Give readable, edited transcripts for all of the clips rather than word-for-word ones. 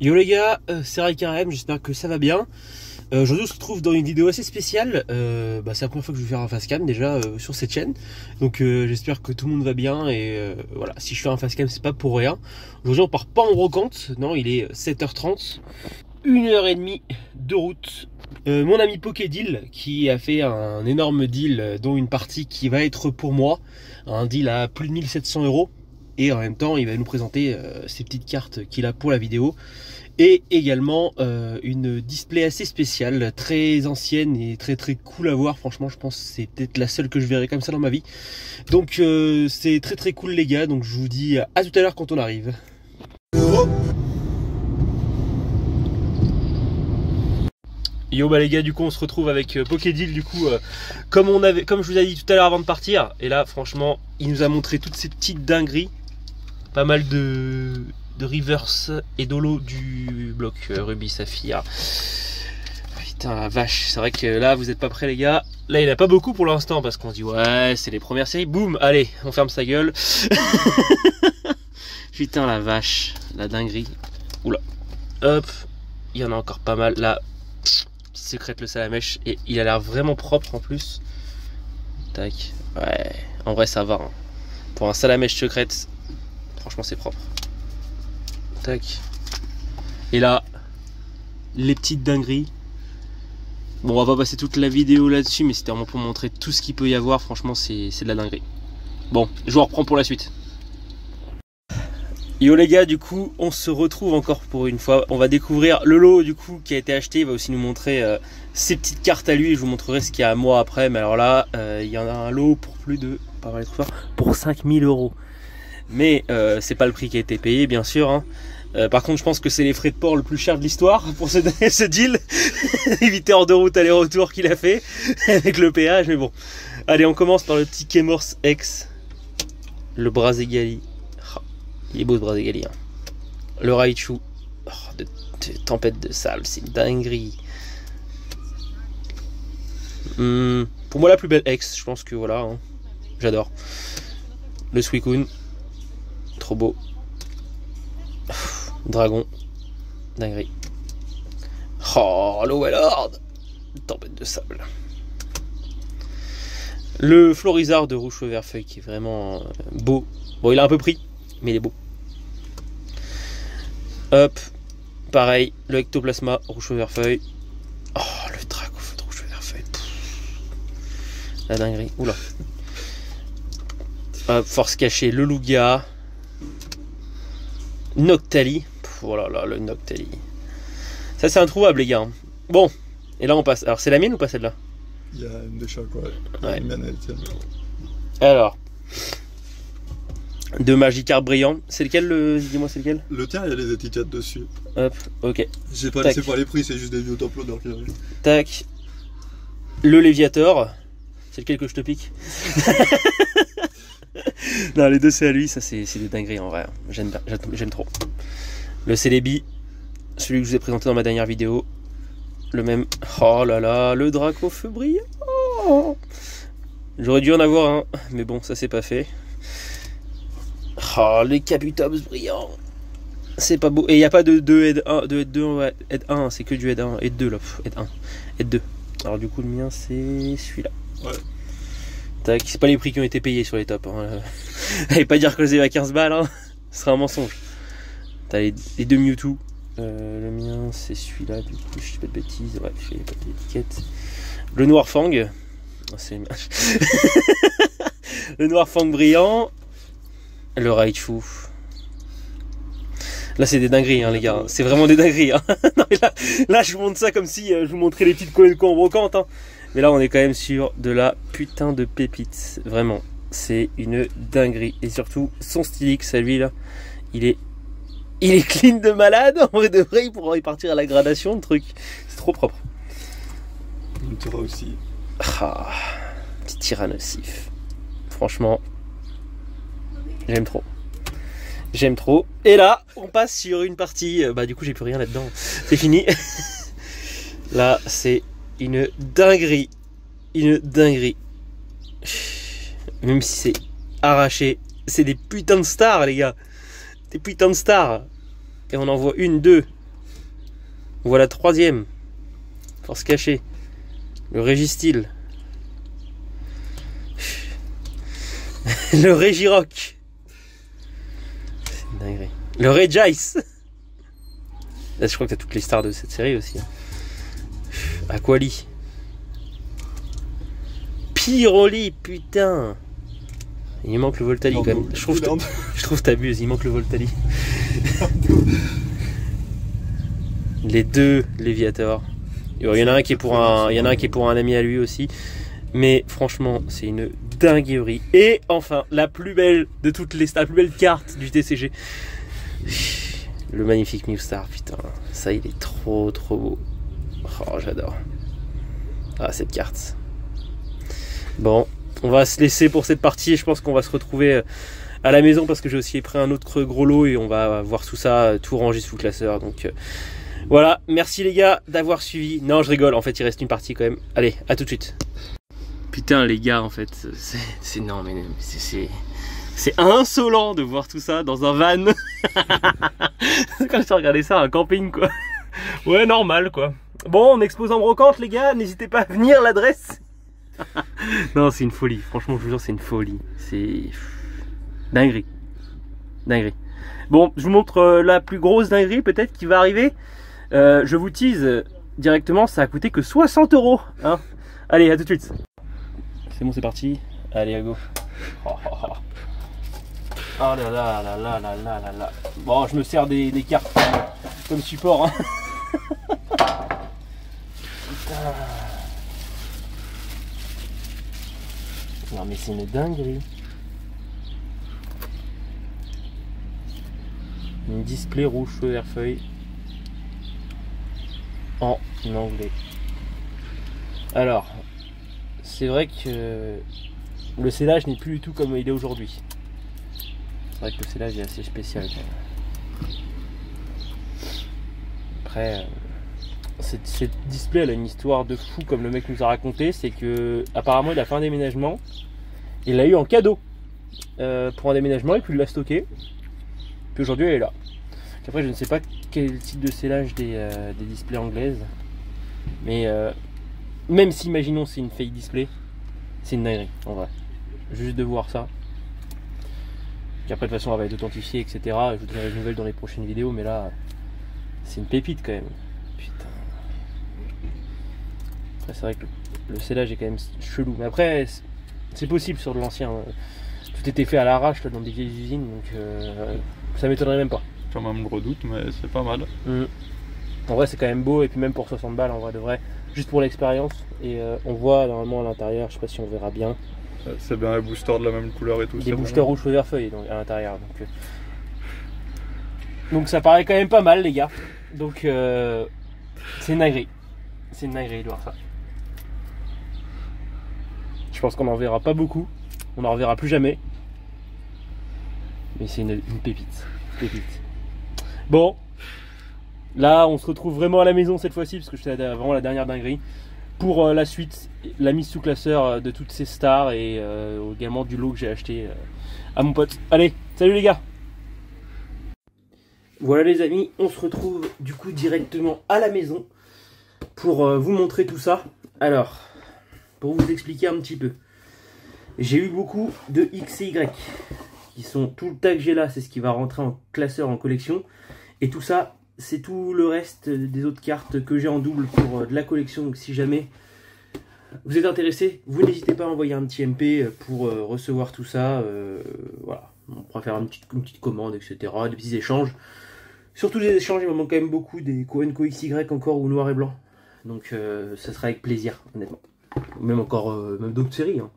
Yo les gars, c'est Ray Carême, j'espère que ça va bien. Aujourd'hui on se retrouve dans une vidéo assez spéciale. C'est la première fois que je vais faire un facecam déjà sur cette chaîne. Donc j'espère que tout le monde va bien et voilà, si je fais un facecam c'est pas pour rien. Aujourd'hui on part pas en brocante, non, il est 7h30, 1h30 de route. Mon ami Pokédeal qui a fait un énorme deal dont une partie qui va être pour moi. Un deal à plus de 1700 €. Et en même temps, il va nous présenter ces petites cartes qu'il a pour la vidéo. Et également une display assez spéciale, très ancienne et très cool à voir. Franchement, je pense que c'est peut-être la seule que je verrai comme ça dans ma vie. Donc c'est très cool les gars. Donc je vous dis à tout à l'heure quand on arrive. Yo bah les gars, du coup on se retrouve avec Pokédeal du coup comme je vous ai dit tout à l'heure avant de partir. Et là franchement il nous a montré toutes ces petites dingueries. Pas mal de reverse et d'holo du bloc Rubis Saphir. Putain la vache, c'est vrai que là vous êtes pas prêts les gars. Là il a pas beaucoup pour l'instant parce qu'on se dit ouais c'est les premières séries. Boum, allez on ferme sa gueule. Putain la vache, la dinguerie. Oula, hop, il y en a encore pas mal là. Secrète le salamèche et il a l'air vraiment propre en plus. Tac, ouais, en vrai ça va hein. Pour un salamèche secrète, franchement c'est propre. Tac. Et là, les petites dingueries. Bon, on va pas passer toute la vidéo là-dessus, mais c'était vraiment pour montrer tout ce qu'il peut y avoir. Franchement, c'est de la dinguerie. Bon, je vous reprends pour la suite. Yo les gars, du coup, on se retrouve encore pour une fois. On va découvrir le lot du coup qui a été acheté. Il va aussi nous montrer ses petites cartes à lui. Je vous montrerai ce qu'il y a à moi après. Mais alors là, il y en a un lot pour plus de, pas mal trop fort, pour 5000 €. Mais c'est pas le prix qui a été payé bien sûr hein. Par contre je pense que c'est les frais de port le plus cher de l'histoire pour ce deal. 8 heures de route aller-retour qu'il a fait avec le péage. Mais bon, allez on commence par le petit Kemors X, le Brazegali. Oh, il est beau ce Brazegali hein. Le Raichu, oh, de tempête de sable, c'est une dinguerie. Pour moi la plus belle X, je pense que voilà hein. J'adore. Le Suicune, trop beau. Dragon, dinguerie. Oh, le Wellord, tempête de sable. Le Florizard de Rouge Vert Feuille qui est vraiment beau. Bon, il a un peu pris, mais il est beau. Hop, pareil, le Ectoplasma Rouge Vert Feuille. Oh, le Dracofeu de Rouge Vert Feuille. La dinguerie. Oula. Hop, force cachée, le Lugia. Noctali. Oh là là, le Noctali. Ça c'est introuvable les gars. Bon, et là on passe. Alors c'est la mienne ou pas celle-là? Il y a une de chaque, ouais. Ouais. Une mienne, alors, de Magikarp brillant. C'est lequel le... Dis-moi c'est lequel? le tien, il y a les étiquettes dessus. Hop, ok. C'est pas les prix, c'est juste des vieux top loaders qui arrivent. Tac. Le Léviator. C'est lequel que je te pique? Non, les deux c'est à lui, ça c'est des dingueries en vrai. J'aime trop. Le Celebi, celui que je vous ai présenté dans ma dernière vidéo. Le même. Oh là là, le Dracofeu brillant. Oh, j'aurais dû en avoir un, mais bon, ça c'est pas fait. Oh, les Kabutops brillants. C'est pas beau. Et il n'y a pas de 2 aide 1, de aide 2, ouais, aide 1, c'est que du aide 1, aide 2 là. Aide 1, aide 2. Alors du coup, le mien c'est celui-là. Ouais. C'est pas les prix qui ont été payés sur les tops. Hein. Allez pas dire que je les ai à 15 balles, hein. Ce serait un mensonge. T'as les deux Mewtwo. Le mien c'est celui-là, du coup, je dis pas de bêtises. Ouais, je fais pas d'étiquette. Le Noir Fang. Oh, c'est le Noir Fang brillant. Le Raichu. Là c'est des dingueries hein, les gars. C'est vraiment des dingueries. Hein. Non, mais là je vous montre ça comme si je vous montrais les petites coins en brocante. Hein. Mais là on est quand même sur de la putain de pépite. Vraiment, c'est une dinguerie. Et surtout son Stylix à lui là, il est clean de malade. En vrai de vrai il pourra y partir à la gradation de truc. C'est trop propre. Il t'aura aussi. Ah, petit Tyrannosif. Franchement, j'aime trop. J'aime trop. Et là on passe sur une partie. Bah du coup j'ai plus rien là-dedans. C'est fini. Là c'est une dinguerie. Une dinguerie. Même si c'est arraché. C'est des putains de stars les gars. Des putains de stars. Et on en voit 1, 2, On voit la troisième. Force cachée. Le Régistyle. Le Régirock. C'est une dinguerie. Le Regice. Là, je crois que t'as toutes les stars de cette série aussi. Aquali. Pyroli, putain. Il manque le Voltali quand même. Je trouve que t'abuses, il manque le Voltali. Les deux Léviator. Il y en a un qui est pour un ami à lui aussi. Mais franchement, c'est une dinguerie. Et enfin, la plus belle de toutes les stars, la plus belle carte du TCG. Le magnifique Mewstar, putain. Ça, il est trop beau. Oh, j'adore. Ah, cette carte. Bon, on va se laisser pour cette partie. Je pense qu'on va se retrouver à la maison parce que j'ai aussi pris un autre gros lot et on va voir tout ça, tout rangé sous le classeur. Donc voilà, merci les gars d'avoir suivi. Non, je rigole, en fait il reste une partie quand même. Allez, à tout de suite. Putain les gars, en fait, c'est non mais c'est insolent de voir tout ça dans un van. Quand je regardais ça, un camping quoi. Ouais, normal quoi. Bon, on expose en brocante les gars, n'hésitez pas à venir, l'adresse. Non, c'est une folie, franchement je vous jure c'est une folie. C'est dinguerie. Dinguerie. Bon, je vous montre la plus grosse dinguerie peut-être qui va arriver. Je vous tease directement, ça a coûté que 60 €. Hein. Allez, à tout de suite. C'est bon, c'est parti. Allez, à go. Oh, oh, oh. Oh là là là là là là là là. Bon, je me sers des cartes comme support. Hein. Putain. Non mais c'est une dinguerie. Une display rouge feu vert feuille en anglais. Alors, c'est vrai que le scellage n'est plus du tout comme il est aujourd'hui. C'est vrai que le scellage est assez spécial quand même. Après, cette display elle a une histoire de fou comme le mec nous a raconté. C'est que apparemment il a fait un déménagement. Il l'a eu en cadeau pour un déménagement et puis il l'a stocké. Puis aujourd'hui elle est là. Après je ne sais pas quel type de scellage des displays anglaises. Mais même si imaginons c'est une fake display, c'est une dinguerie en vrai. Juste de voir ça. Puis après de toute façon elle va être authentifiée etc. Je vous donnerai des nouvelles dans les prochaines vidéos. Mais là c'est une pépite quand même. Putain. Après c'est vrai que le scellage est quand même chelou. Mais après c'est possible sur de l'ancien. Tout était fait à l'arrache dans des vieilles usines. Donc ça m'étonnerait même pas. Quand même le redoute mais c'est pas mal. En vrai c'est quand même beau. Et puis même pour 60 balles en vrai de vrai. Juste pour l'expérience. Et on voit normalement à l'intérieur. Je sais pas si on verra bien. C'est bien les boosters de la même couleur et tout. Des boosters rouge feu vert feuille à l'intérieur. Donc ça paraît quand même pas mal les gars. Donc c'est une dinguerie. C'est une dinguerie de voir ça. Je pense qu'on n'en verra pas beaucoup. On n'en reverra plus jamais. Mais c'est une pépite. Pépite. Bon. Là on se retrouve vraiment à la maison cette fois-ci. Parce que c'est vraiment la dernière dinguerie. Pour la suite, la mise sous classeur de toutes ces stars. Et également du lot que j'ai acheté à mon pote. Allez, salut les gars. Voilà les amis, on se retrouve du coup directement à la maison pour vous montrer tout ça. Alors, pour vous expliquer un petit peu, j'ai eu beaucoup de X et Y qui sont tout le tas que j'ai là, c'est ce qui va rentrer en classeur en collection. Et tout ça, c'est tout le reste des autres cartes que j'ai en double pour de la collection. Donc si jamais vous êtes intéressé, vous n'hésitez pas à envoyer un petit MP pour recevoir tout ça. Voilà, on pourra faire une petite commande, etc. Des petits échanges. Surtout les échanges, il me manque quand même beaucoup des Coenco XY encore ou noir et blanc. Donc ça sera avec plaisir, honnêtement. Même encore, même d'autres séries. Hein.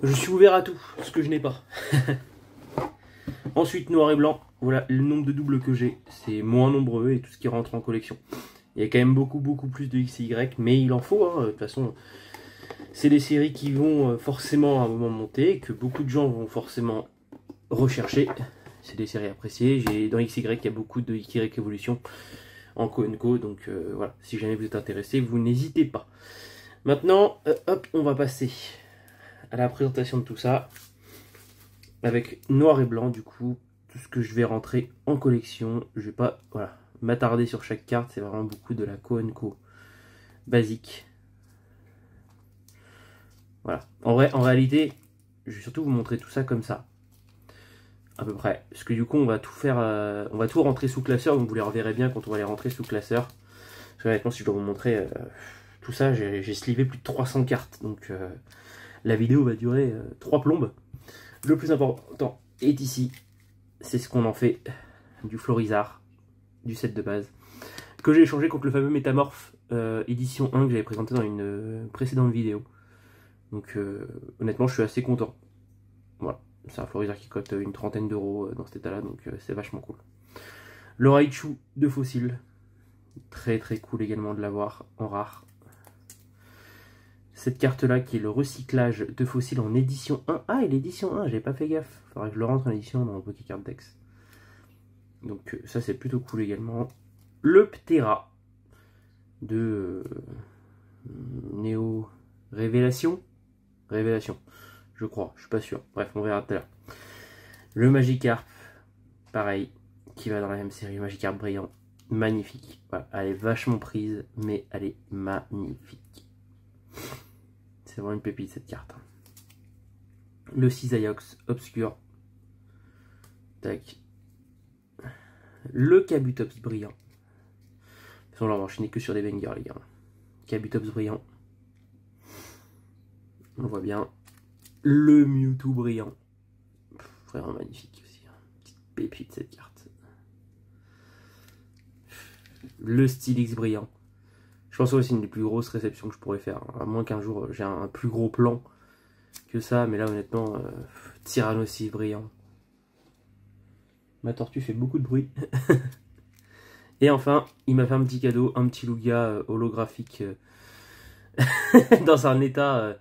Je suis ouvert à tout, ce que je n'ai pas. Ensuite, noir et blanc. Voilà, le nombre de doubles que j'ai, c'est moins nombreux et tout ce qui rentre en collection. Il y a quand même beaucoup plus de XY, mais il en faut. Hein. De toute façon, c'est des séries qui vont forcément à un moment monter, que beaucoup de gens vont forcément rechercher. C'est des séries appréciées. Dans XY, il y a beaucoup de XY Evolution en Coenco. Donc voilà, si jamais vous êtes intéressé, vous n'hésitez pas. Maintenant, hop, on va passer à la présentation de tout ça. Avec noir et blanc, du coup, tout ce que je vais rentrer en collection. Je vais pas, voilà, m'attarder sur chaque carte, c'est vraiment beaucoup de la Co basique. Voilà. En réalité, je vais surtout vous montrer tout ça comme ça. À peu près. Parce que du coup, on va tout faire, on va tout rentrer sous classeur, donc vous les reverrez bien quand on va les rentrer sous classeur. Parce que honnêtement, si je dois vous montrer tout ça, j'ai slivé plus de 300 cartes. Donc la vidéo va durer 3 plombes. Le plus important est ici. C'est ce qu'on en fait du Florizard, du set de base, que j'ai échangé contre le fameux Métamorphe édition 1 que j'avais présenté dans une précédente vidéo. Donc honnêtement, je suis assez content. Voilà, c'est un Florizard qui cote une trentaine d'euros dans cet état-là, donc c'est vachement cool. Le Raichu de Fossile, très très cool également de l'avoir en rare. Cette carte-là qui est le recyclage de Fossile en édition 1. Ah, et l'édition 1, j'ai pas fait gaffe. Faudrait que je le rentre en édition dans Pokécard Dex. Donc ça c'est plutôt cool également. Le Ptera de Néo Révélation. Révélation, je crois, je suis pas sûr. Bref, on verra tout à l'heure. Le Magikarp, pareil, qui va dans la même série. Magikarp brillant, magnifique. Voilà, elle est vachement prise, mais elle est magnifique. C'est vraiment une pépite cette carte. Le Cisaiox obscur. Tac. Le Kabutops brillant. De toute façon, là, on va enchaîner que sur des bangers, les gars. Kabutops brillant. On le voit bien. Le Mewtwo brillant. Vraiment magnifique aussi. Petite pépite cette carte. Le Steelix brillant. Je pense que c'est une des plus grosses réceptions que je pourrais faire. À moins qu'un jour j'ai un plus gros plan que ça. Mais là honnêtement, Tyrannosaurus brillant. Ma tortue fait beaucoup de bruit. Et enfin, il m'a fait un petit cadeau, un petit Lugia holographique dans un état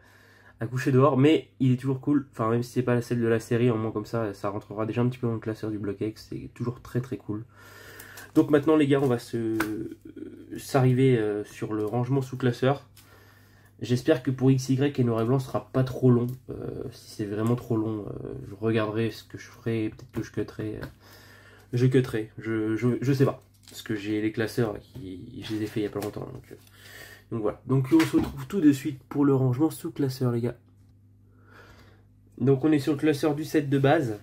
à coucher dehors. Mais il est toujours cool. Enfin, même si c'est pas celle de la série, au moins comme ça, ça rentrera déjà un petit peu dans le classeur du Block X. C'est toujours très très cool. Donc maintenant les gars, on va s'arriver sur le rangement sous classeur. J'espère que pour XY et Noir et Blanc ce sera pas trop long. Si c'est vraiment trop long, je regarderai ce que je ferai, peut-être que je cutterai. Je cutterai, je sais pas. Parce que j'ai les classeurs qui je les ai fait il y a pas longtemps. Donc voilà. Donc on se retrouve tout de suite pour le rangement sous classeur les gars. Donc on est sur le classeur du set de base.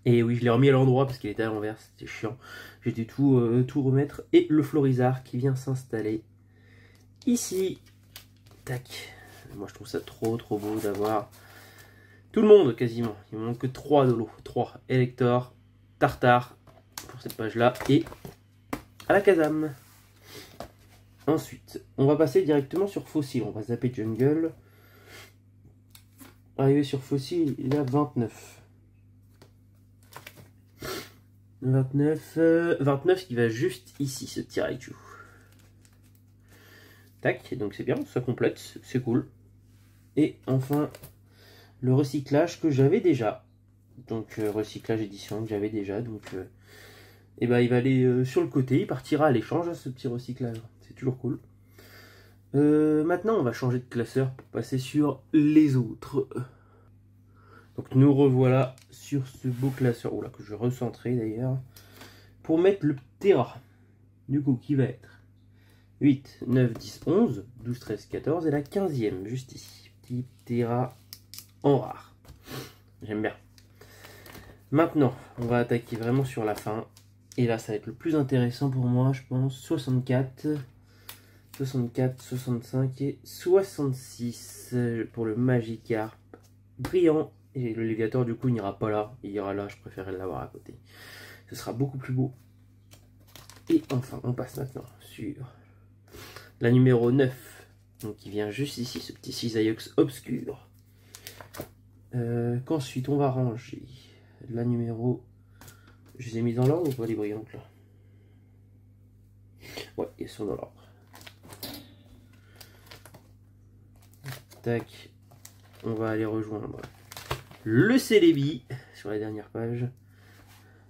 Et oui, je l'ai remis à l'endroit parce qu'il était à l'envers, c'était chiant. J'ai dû tout remettre. Et le Florizard qui vient s'installer ici. Tac. Moi je trouve ça trop beau d'avoir tout le monde quasiment. Il me manque que 3 de l'eau. 3. Elector, Tartare pour cette page-là. Et Alakazam. Ensuite, on va passer directement sur Fossile. On va zapper Jungle. Arrivé sur Fossile, il est à 29. 29 qui va juste ici, ce petit Raichu. Tac, donc c'est bien, ça complète, c'est cool. Et enfin, le recyclage que j'avais déjà. Donc recyclage édition que j'avais déjà. Donc et ben, il va aller sur le côté, il partira à l'échange, ce petit recyclage. C'est toujours cool. Maintenant, on va changer de classeur pour passer sur les autres. Donc nous revoilà sur ce beau classeur, oula, que je vais recentrer d'ailleurs, pour mettre le Ptera, du coup, qui va être 8, 9, 10, 11, 12, 13, 14, et la 15e, juste ici. Petit Ptera en rare. J'aime bien. Maintenant, on va attaquer vraiment sur la fin, et là, ça va être le plus intéressant pour moi, je pense, 64, 65 et 66 pour le Magikarp brillant. Et le Léviator du coup il n'ira pas là, il ira là, je préférerais l'avoir à côté. Ce sera beaucoup plus beau. Et enfin on passe maintenant sur la numéro 9. Donc qui vient juste ici, ce petit Cisaiox obscur. Qu'ensuite on va ranger la numéro... Je les ai mis dans l'ordre ou pas les brillantes là? Ouais, elles sont dans l'ordre. Tac. On va aller rejoindre le Celebi sur la dernière page.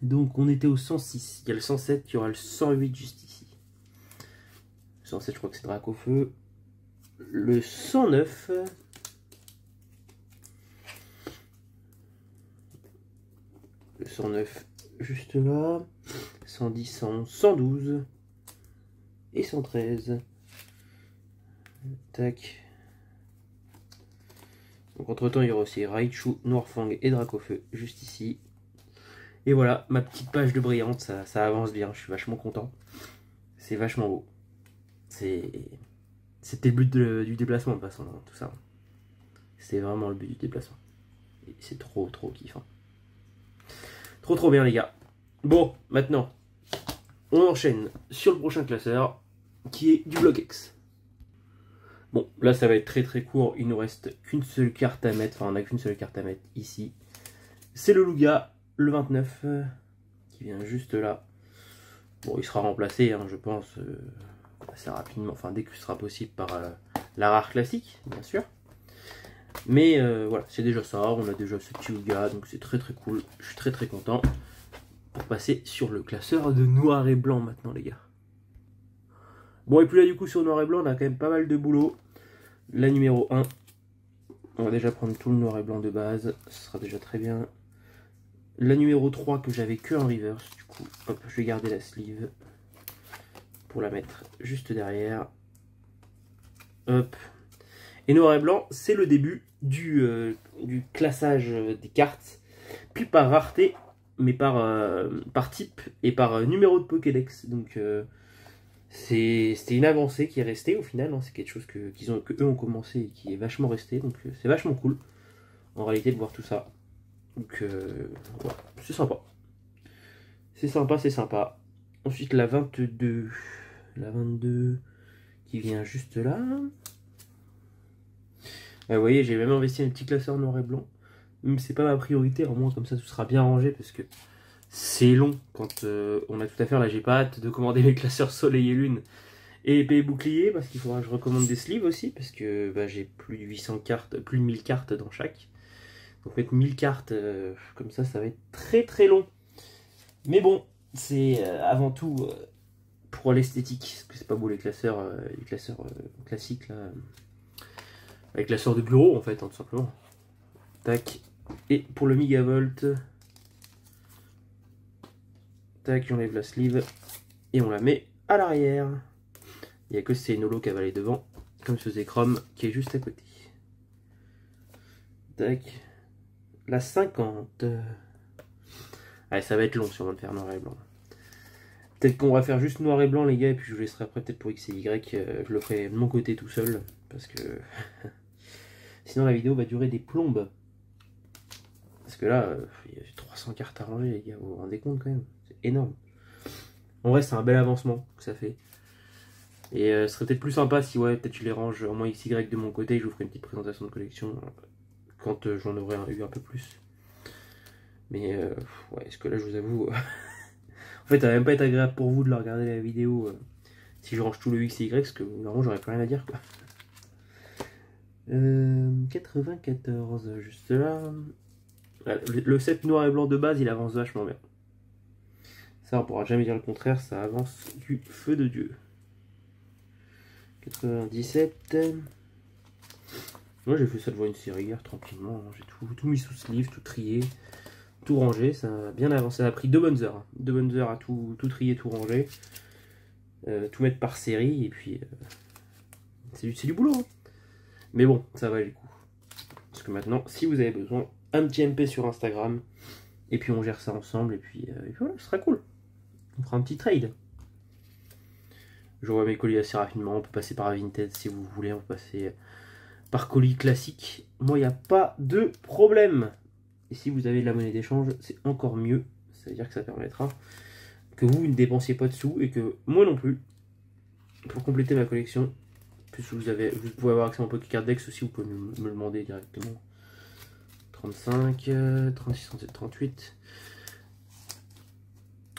Donc on était au 106. Il y a le 107, il y aura le 108 juste ici. Le 107, je crois que c'est Dracofeu. Le 109. Le 109 juste là. 110, 111, 112 et 113. Tac. Donc entre temps il y aura aussi Raichu, Noirfang et Dracofeu juste ici. Et voilà, ma petite page de brillante, ça avance bien, je suis vachement content. C'est vachement beau. C'était le but du déplacement de toute façon, tout ça. C'était vraiment le but du déplacement. Et c'est trop kiffant. Trop bien les gars. Bon, maintenant, on enchaîne sur le prochain classeur, qui est du bloc X. Bon, là ça va être très court, il nous reste qu'une seule carte à mettre, enfin on n'a qu'une seule carte à mettre ici. C'est le Lugia, le 29, qui vient juste là. Bon, il sera remplacé, hein, je pense, assez rapidement, enfin dès que ce sera possible par la rare classique, bien sûr. Mais voilà, c'est déjà ça, on a déjà ce petit Lugia, donc c'est très cool, je suis très content. Pour passer sur le classeur de noir et blanc maintenant les gars. Bon, et puis là du coup sur noir et blanc on a quand même pas mal de boulot. La numéro 1, on va déjà prendre tout le noir et blanc de base, ce sera déjà très bien. La numéro 3 que j'avais que en reverse, du coup hop, je vais garder la sleeve pour la mettre juste derrière. Hop. Et noir et blanc, c'est le début du classage des cartes, puis par rareté, mais par type et par numéro de Pokédex. Donc c'était une avancée qui est restée au final, hein. C'est quelque chose que eux ont commencé et qui est vachement resté, donc c'est vachement cool en réalité de voir tout ça. Donc voilà, c'est sympa. C'est sympa. Ensuite la 22 qui vient juste là. Vous voyez, j'ai même investi un petit classeur noir et blanc. Même c'est pas ma priorité, au moins comme ça tout sera bien rangé parce que c'est long quand on a tout à faire. Là j'ai pas hâte de commander les classeurs soleil et lune et épée et bouclier parce qu'il faudra que je recommande des sleeves aussi parce que bah, j'ai plus de 800 cartes, plus de 1000 cartes dans chaque. Donc mettre 1000 cartes comme ça va être très long. Mais bon, c'est avant tout pour l'esthétique, parce que c'est pas beau les classeurs classiques là. Avec classeur de bureau en fait, hein, tout simplement. Tac. Et pour le Megavolt, tac, j'enlève la sleeve et on la met à l'arrière. Il n'y a que ces Nolo qui va aller devant, comme ce Zekrom qui est juste à côté. Tac. La 50. Allez, ça va être long si on va le faire noir et blanc. Peut-être qu'on va faire juste noir et blanc les gars, et puis je vous laisserai après peut-être pour X et Y, je le ferai de mon côté tout seul, parce que sinon la vidéo va durer des plombes. Parce que là, il y a 300 cartes à ranger les gars, vous vous rendez compte quand même, c'est énorme. En vrai c'est un bel avancement que ça fait. Et ce serait peut-être plus sympa si ouais, peut-être je les range en moins XY de mon côté, et je vous ferai une petite présentation de collection quand j'en aurai eu un peu plus. Mais ouais, est-ce que là je vous avoue... en fait ça va même pas être agréable pour vous de la regarder la vidéo si je range tout le X et Y, parce que normalement j'aurais plus rien à dire quoi. 94 juste là. Le set noir et blanc de base il avance vachement bien. Ça on pourra jamais dire le contraire, ça avance du feu de Dieu. 97. Moi j'ai fait ça devant une série hier tranquillement, j'ai tout mis sous sleeve, tout trié, tout rangé, ça a bien avancé, ça a pris 2 bonnes heures. Hein. 2 bonnes heures à tout trier, tout ranger, tout mettre par série, et puis c'est du boulot. Hein. Mais bon, ça va les coups. Parce que maintenant, si vous avez besoin, un petit MP sur Instagram, et puis on gère ça ensemble, et puis voilà, ce sera cool. On fera un petit trade. Je vois mes colis assez rapidement, on peut passer par Vinted si vous voulez, on peut passer par colis classique. Moi, il n'y a pas de problème. Et si vous avez de la monnaie d'échange, c'est encore mieux. Ça veut dire que ça permettra que vous ne dépensiez pas de sous et que moi non plus. Pour compléter ma collection, puisque vous pouvez avoir accès à mon Pokécard Dex aussi, vous pouvez me le demander directement. 35, 36, 37, 38.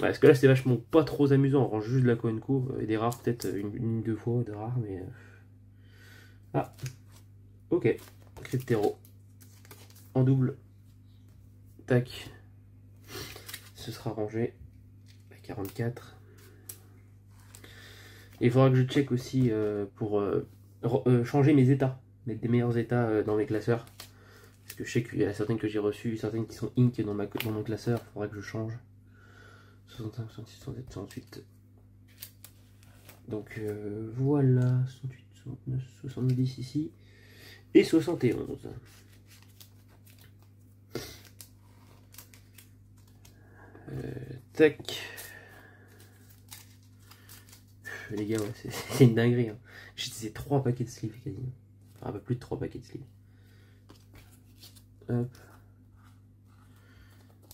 Ouais, parce que là, c'était vachement pas trop amusant. On range juste de la Coenco et des rares, peut-être une, 2 fois de rares, mais. Ah, ok. Cryptero. En double. Tac. Ce sera rangé à 44. Et il faudra que je check aussi pour changer mes états. Mettre des meilleurs états dans mes classeurs. Parce que je sais qu'il y a certaines que j'ai reçues, certaines qui sont ink dans mon classeur. Il faudra que je change. 65, 66, 67, 68. Donc voilà, 68, 69, 70 ici. Et 71. Tac. Les gars, ouais, c'est une dinguerie. Hein. J'ai utilisé 3 paquets de sleeves quasiment. Enfin, un peu plus de 3 paquets de sleeves. Hop.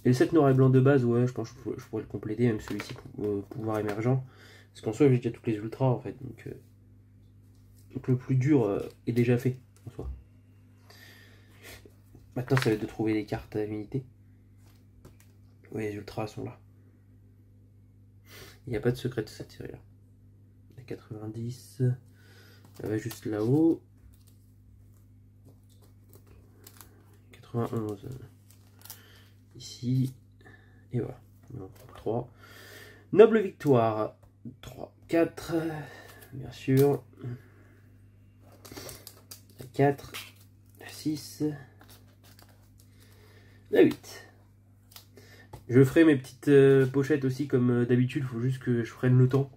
Et le set noir et blanc de base, ouais, je pense que je pourrais le compléter, même celui-ci pour pouvoir émergent. Parce qu'en soi, j'ai déjà toutes les ultras en fait. Donc le plus dur est déjà fait en soi. Maintenant, ça va être de trouver les cartes à unité. Oui, les ultras sont là. Il n'y a pas de secret de cette série là. La 90, elle va juste là-haut. 91 ici. Et voilà. Donc, 3. Noble victoire. 3, 4. Bien sûr. La 4. La 6. La 8. Je ferai mes petites pochettes aussi comme d'habitude. Il faut juste que je prenne le temps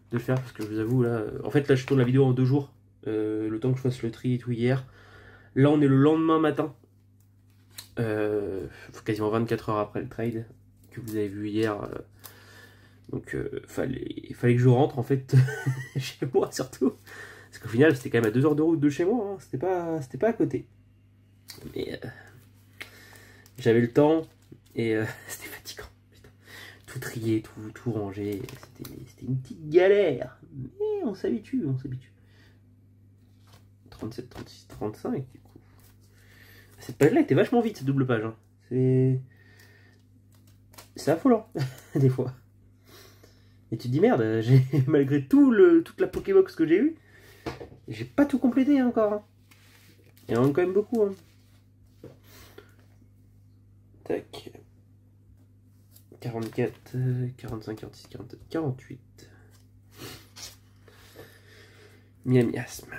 de le faire. Parce que je vous avoue, là. En fait, là, je tourne la vidéo en 2 jours. Le temps que je fasse le tri et tout hier. Là, on est le lendemain matin. Quasiment 24 heures après le trade que vous avez vu hier. Donc, fallait que je rentre en fait chez moi surtout. Parce qu'au final, c'était quand même à 2 heures de route de chez moi. Hein. C'était pas à côté. Mais j'avais le temps et c'était fatigant. Putain. Tout trier, tout ranger. C'était une petite galère. Mais on s'habitue, 37, 36, 35 du coup. Cette page là était vachement vite, cette double page. Hein. C'est affolant, des fois. Et tu te dis merde, malgré toute la Pokébox que j'ai eue, j'ai pas tout complété encore. Hein. Il y en a quand même beaucoup. Hein. Tac. 44, 45, 46, 47, 48. Miasme.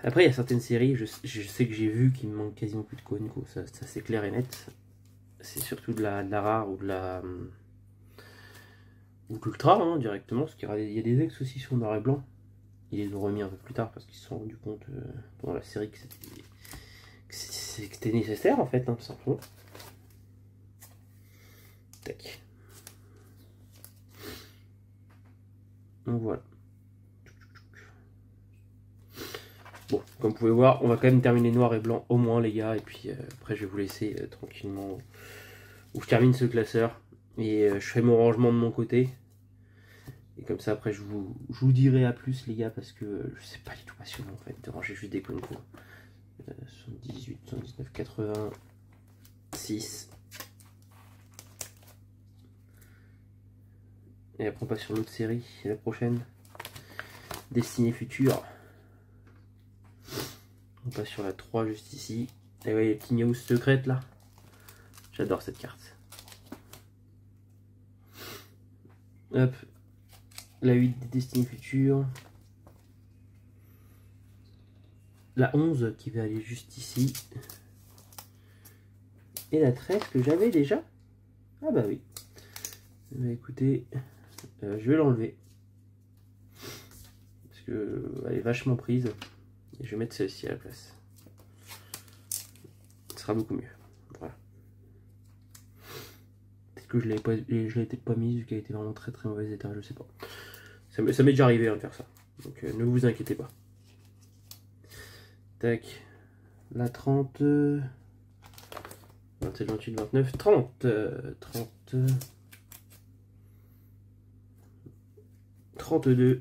Après, il y a certaines séries, je sais que j'ai vu qu'il me manque quasiment plus de Konko, ça c'est clair et net. C'est surtout de la rare ou de la... ou de l'ultra, hein, directement, parce qu'il y a des ex aussi sur noir et blanc. Ils les ont remis un peu plus tard parce qu'ils se sont rendus compte pendant la série que c'était nécessaire en fait, hein, tout simplement. Tac. Donc voilà. Bon, comme vous pouvez voir, on va quand même terminer noir et blanc au moins les gars, et puis après je vais vous laisser tranquillement où je termine ce classeur, et je fais mon rangement de mon côté, et comme ça après je vous dirai à plus les gars, parce que je sais pas du tout passionnant en fait de ranger juste des Konko. 78, 79, 80, 6. Et après on passe sur l'autre série, la prochaine, Destinée Future. On passe sur la 3 juste ici. Et ouais, les petites news secrètes là. J'adore cette carte. Hop. La 8 des Destinées Futures. La 11 qui va aller juste ici. Et la 13 que j'avais déjà. Ah bah oui. Bah écoutez, je vais l'enlever. Parce que elle est vachement prise. Et je vais mettre celle-ci à la place. Ce sera beaucoup mieux. Voilà. Peut-être que je l'ai peut-être pas mise vu qu'elle était vraiment très mauvais état, je sais pas. Ça m'est déjà arrivé hein, de faire ça. Donc ne vous inquiétez pas. Tac. La 30. 27, 28, 29, 30. 30. 32.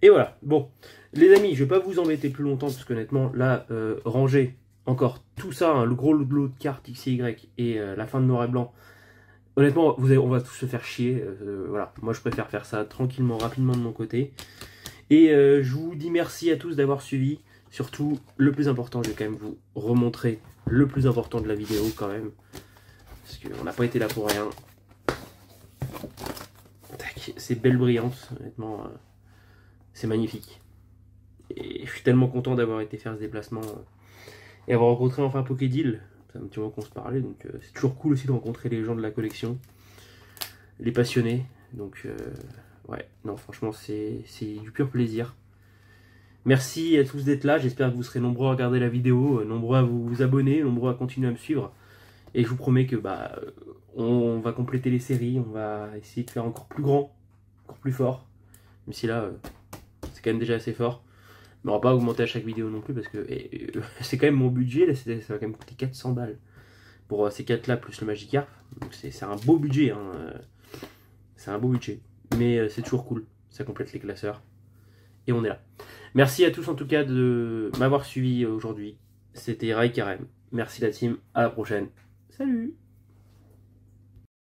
Et voilà, bon, les amis, je vais pas vous embêter plus longtemps, parce qu'honnêtement, là, ranger encore tout ça, hein, le gros lot de cartes X et Y, et la fin de noir et blanc, honnêtement, on va tous se faire chier, voilà, moi je préfère faire ça tranquillement, rapidement de mon côté, et je vous dis merci à tous d'avoir suivi, surtout, le plus important, je vais quand même vous remontrer le plus important de la vidéo, quand même, parce qu'on n'a pas été là pour rien. C'est belle brillante, honnêtement... c'est magnifique. Et je suis tellement content d'avoir été faire ce déplacement et avoir rencontré enfin Pokédeal. c'est un petit moment qu'on se parlait, donc c'est toujours cool aussi de rencontrer les gens de la collection, les passionnés. Donc ouais, non franchement c'est du pur plaisir. Merci à tous d'être là, j'espère que vous serez nombreux à regarder la vidéo, nombreux à vous abonner, nombreux à continuer à me suivre. Et je vous promets que on va compléter les séries, on va essayer de faire encore plus grand, encore plus fort. Même si là, c'est quand même déjà assez fort. Mais on va pas augmenter à chaque vidéo non plus parce que c'est quand même mon budget, là, ça va quand même coûter 400 balles. Pour ces 4 là plus le Magikarp. Donc c'est un beau budget, hein. C'est un beau budget. Mais c'est toujours cool, ça complète les classeurs. Et on est là. Merci à tous en tout cas de m'avoir suivi aujourd'hui. C'était Rai Karem. Merci la team, à la prochaine. Salut!